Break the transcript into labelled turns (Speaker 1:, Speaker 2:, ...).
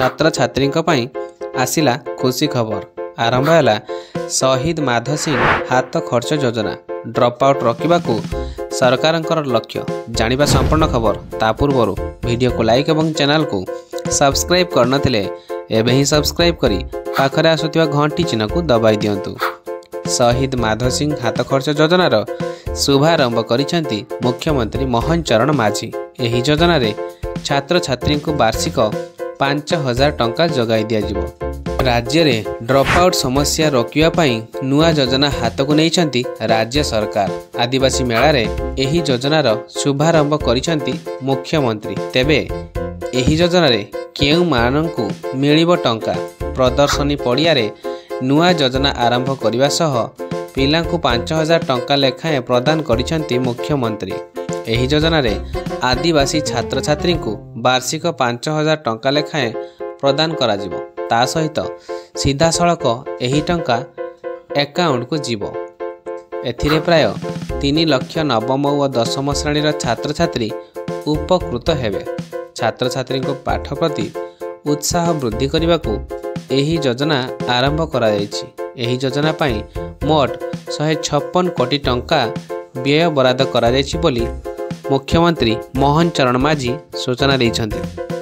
Speaker 1: छात्र छात्री आसिला खुशी खबर। आरंभ है शहीद माधो सिंह हाथ खर्च योजना ड्रप आउट रखा सरकार लक्ष्य। जानिबा संपूर्ण खबर ता पूर्व वीडियो को लाइक और चैनल को सब्सक्राइब करनथिले एबे ही सब्सक्राइब करी पाखरे आसुथिबा घंटी चिन्ह को दबाई दियंतु। शहीद माधो सिंह हाथ खर्च योजनार शुभारंभ करिसेंती मुख्यमंत्री मोहन चरण माझी। एही योजना रे छात्र छात्री को वार्षिक 5000 टंका जगाई दिया। राज्य रे ड्रप आउट समस्या रोकिया पाई नुआ योजना हाथ को नहीं राज्य सरकार। आदिवासी मेला रे एही योजनार शुभारंभ करिसेंती मुख्यमंत्री। तेबे एही योजना रे केउ माननकु मिलिबो टंका? प्रदर्शनी पड़िया रे नुआ योजना आरंभ करने सह पिलांकु 5000 टंका लेखाएं प्रदान करिसेंती मुख्यमंत्री। एही योजना रे आदिवासी छात्र छात्री को वार्षिक 5000 टंका लेखाएं प्रदान करा जिवो। ता सहित सीधा सड़क एही टंका एकाउंट को जीवो। एथिरे प्राय 3 लाख नवम और 10म श्रेणी छात्र छात्री उपकृत हेबे। छात्र छात्री को पाठ प्रति उत्साह वृद्धि करने को एही योजना आरंभ करा जायछि। एही योजना पाई मोट 156 कोटी टंका व्यय बराद करा जायछि बोली मुख्यमंत्री मोहन चरण माझी सूचना दैछन्ति।